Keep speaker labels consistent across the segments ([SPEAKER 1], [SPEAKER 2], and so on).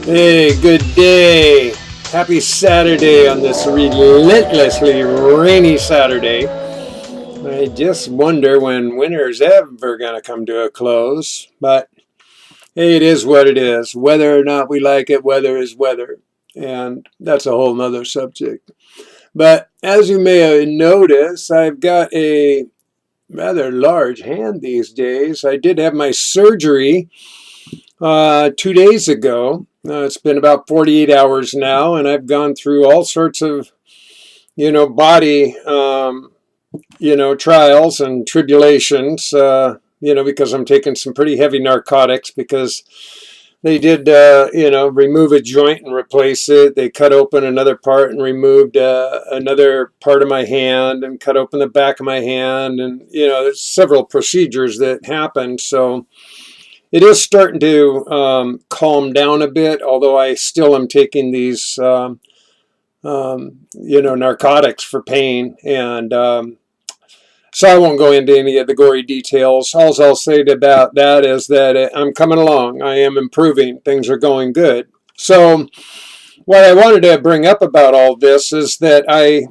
[SPEAKER 1] Hey, good day. Happy Saturday on this relentlessly rainy Saturday. I just wonder when winter's ever going to come to a close. But hey, it is what it is. Whether or not we like it, weather is weather. And that's a whole nother subject. But as you may notice, I've got a rather large hand these days. I did have my surgery 2 days ago. It's been about 48 hours now, and I've gone through all sorts of, body, trials and tribulations, because I'm taking some pretty heavy narcotics because they did, remove a joint and replace it. They cut open another part and removed another part of my hand and cut open the back of my hand. And, there's several procedures that happened. So it is starting to calm down a bit, although I still am taking these, narcotics for pain. And so I won't go into any of the gory details. All I'll say about that is that I'm coming along. I am improving. Things are going good. So what I wanted to bring up about all this is that I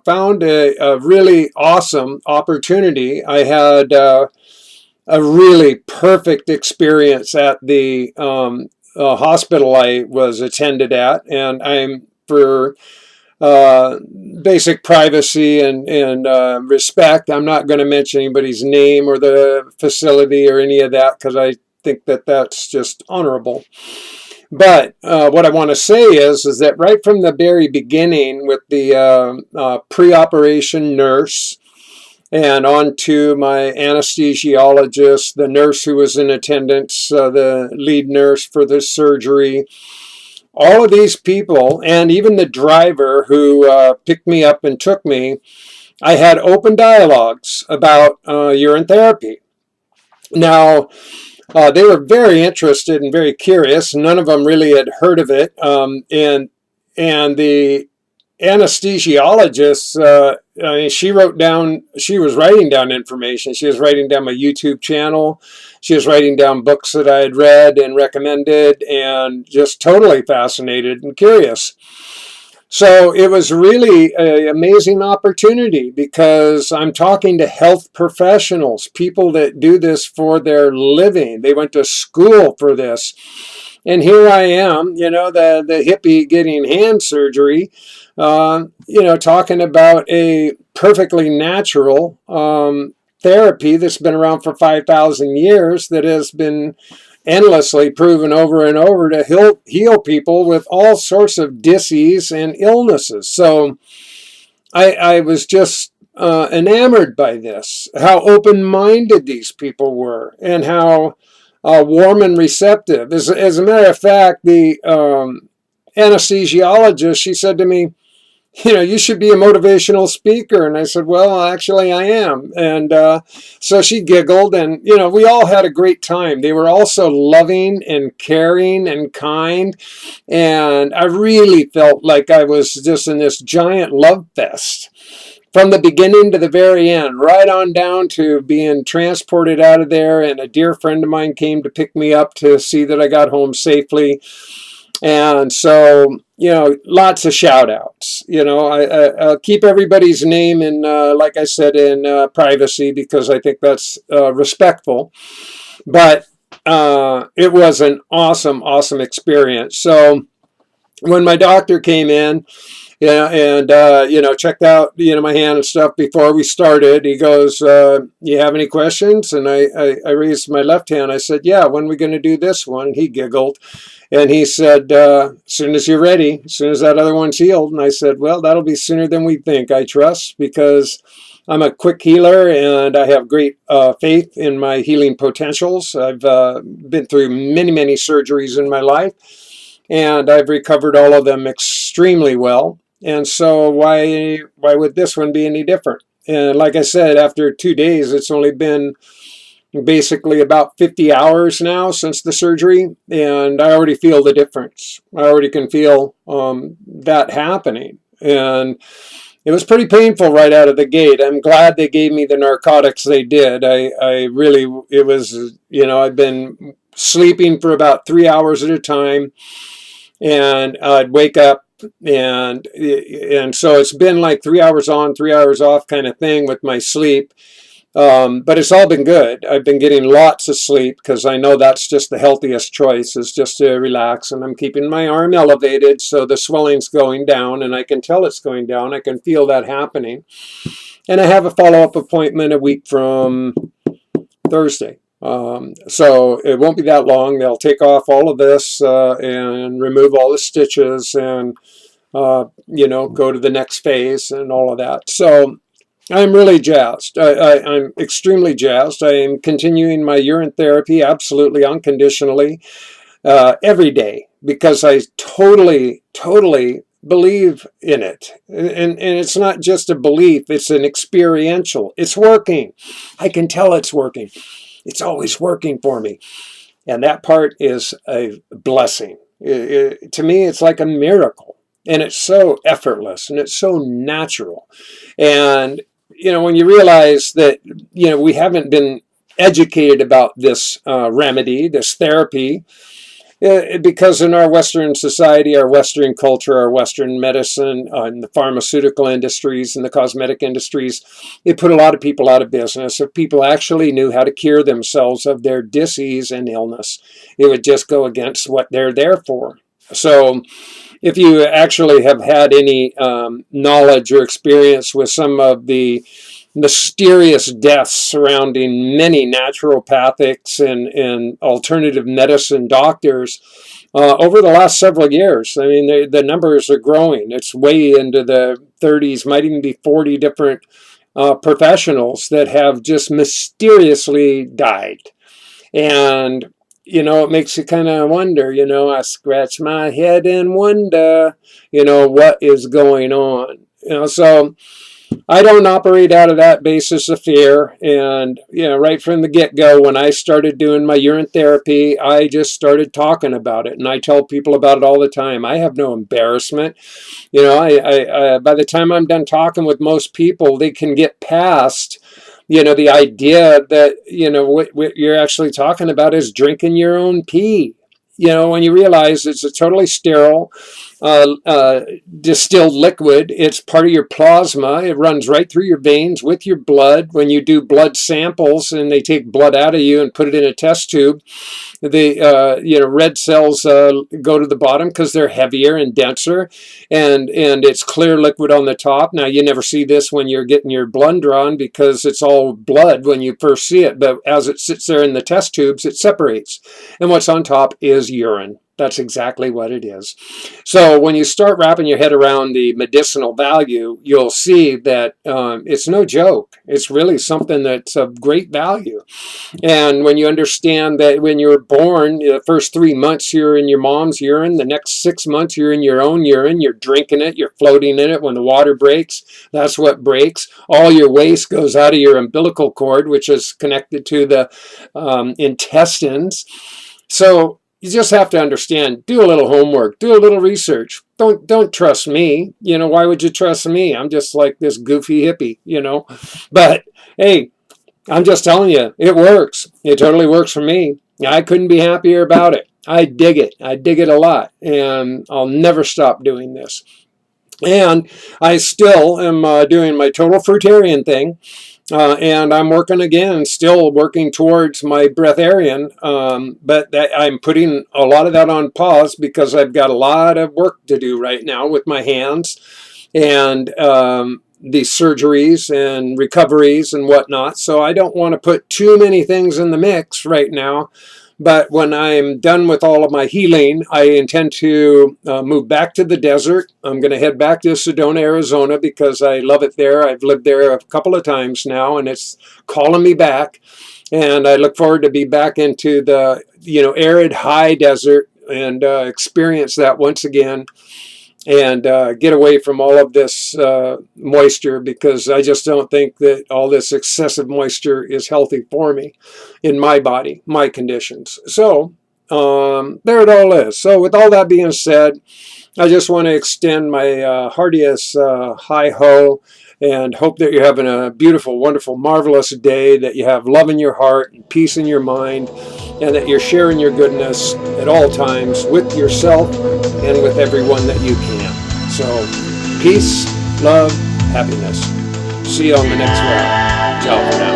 [SPEAKER 1] found a really awesome opportunity. I had a really perfect experience at the hospital I was attended at, and I'm for basic privacy and respect, I'm not going to mention anybody's name or the facility or any of that because I think that that's just honorable. But what I want to say is that right from the very beginning with the pre-operation nurse, and on to my anesthesiologist, the nurse who was in attendance, the lead nurse for the surgery, all of these people, and even the driver who picked me up and took me, I had open dialogues about urine therapy. Now, they were very interested and very curious. None of them really had heard of it. And the anesthesiologist, she was writing down information. She was writing down my YouTube channel. She was writing down books that I had read and recommended, and just totally fascinated and curious. So it was really an amazing opportunity because I'm talking to health professionals, people that do this for their living. They went to school for this. And here I am, the hippie getting hand surgery, talking about a perfectly natural therapy that's been around for 5,000 years that has been endlessly proven over and over to heal people with all sorts of disease and illnesses. So I was just enamored by this, how open-minded these people were and how warm and receptive. As a matter of fact, the anesthesiologist, she said to me, you should be a motivational speaker. And I said, well, actually I am. And so she giggled, and, we all had a great time. They were all so loving and caring and kind. And I really felt like I was just in this giant love fest from the beginning to the very end, right on down to being transported out of there. And a dear friend of mine came to pick me up to see that I got home safely. And so, lots of shout outs. I'll keep everybody's name in, like I said, in privacy because I think that's respectful. But it was an awesome, awesome experience. So when my doctor came in, and checked out, my hand and stuff before we started, he goes, you have any questions? And I raised my left hand. I said, yeah, when are we going to do this one? He giggled. And he said, as soon as you're ready, as soon as that other one's healed. And I said, well, that'll be sooner than we think, I trust, because I'm a quick healer and I have great faith in my healing potentials. I've been through many, many surgeries in my life, and I've recovered all of them extremely well. And so why would this one be any different? And like I said, after 2 days, it's only been basically about 50 hours now since the surgery, and I already feel the difference. I already can feel that happening. And it was pretty painful right out of the gate. I'm glad they gave me the narcotics they did. I've been sleeping for about 3 hours at a time. and I'd wake up, and so it's been like 3 hours on, 3 hours off kind of thing with my sleep. But it's all been good. I've been getting lots of sleep because I know that's just the healthiest choice, is just to relax. And I'm keeping my arm elevated so the swelling's going down, and I can tell it's going down. I can feel that happening. And I have a follow-up appointment a week from Thursday. So it won't be that long. They'll take off all of this and remove all the stitches and, go to the next phase and all of that. So I'm really jazzed. I'm extremely jazzed. I am continuing my urine therapy absolutely unconditionally every day because I totally believe in it. And it's not just a belief, it's an experiential. It's working. I can tell it's working. It's always working for me. And that part is a blessing. To me, it's like a miracle. And it's so effortless and it's so natural. And when you realize that, we haven't been educated about this remedy, this therapy, because in our Western society, our Western culture, our Western medicine, and the pharmaceutical industries and the cosmetic industries, it put a lot of people out of business. If people actually knew how to cure themselves of their disease and illness, it would just go against what they're there for. So if you actually have had any knowledge or experience with some of the mysterious deaths surrounding many naturopathics and alternative medicine doctors over the last several years, I mean, the numbers are growing. It's way into the 30s, might even be 40 different professionals that have just mysteriously died. And it makes you kind of wonder, I scratch my head and wonder, what is going on. So I don't operate out of that basis of fear. And, right from the get-go, when I started doing my urine therapy, I just started talking about it. And I tell people about it all the time. I have no embarrassment. I by the time I'm done talking with most people, they can get past the idea that, what you're actually talking about is drinking your own pee. When you realize it's a totally sterile, distilled liquid, it's part of your plasma. It runs right through your veins with your blood. When you do blood samples and they take blood out of you and put it in a test tube, the red cells go to the bottom because they're heavier and denser, and it's clear liquid on the top. Now you never see this when you're getting your blood drawn because it's all blood when you first see it, but as it sits there in the test tubes, it separates, and what's on top is urine. That's exactly what it is. So when you start wrapping your head around the medicinal value, you'll see that it's no joke. It's really something that's of great value. And when you understand that when you were born, the first 3 months you're in your mom's urine, the next 6 months you're in your own urine, you're drinking it, you're floating in it. When the water breaks, that's what breaks. All your waste goes out of your umbilical cord, which is connected to the intestines. So you just have to understand, do a little homework, do a little research. Don't trust me. Why would you trust me? I'm just like this goofy hippie, But hey, I'm just telling you, it works. It totally works for me. I couldn't be happier about it. I dig it. I dig it a lot. And I'll never stop doing this. And I still am doing my total fruitarian thing. And I'm still working towards my breatharian, but I'm putting a lot of that on pause because I've got a lot of work to do right now with my hands and the surgeries and recoveries and whatnot. So I don't want to put too many things in the mix right now. But when I'm done with all of my healing, I intend to move back to the desert. I'm going to head back to Sedona, Arizona, because I love it there. I've lived there a couple of times now, and it's calling me back. And I look forward to be back into the arid high desert and experience that once again. And get away from all of this moisture, because I just don't think that all this excessive moisture is healthy for me in my body, my conditions. So there it all is. So with all that being said, I just want to extend my heartiest hi-ho and hope that you're having a beautiful, wonderful, marvelous day, that you have love in your heart and peace in your mind, and that you're sharing your goodness at all times with yourself and with everyone that you can. So, peace, love, happiness. See you on the next round. Ciao for now.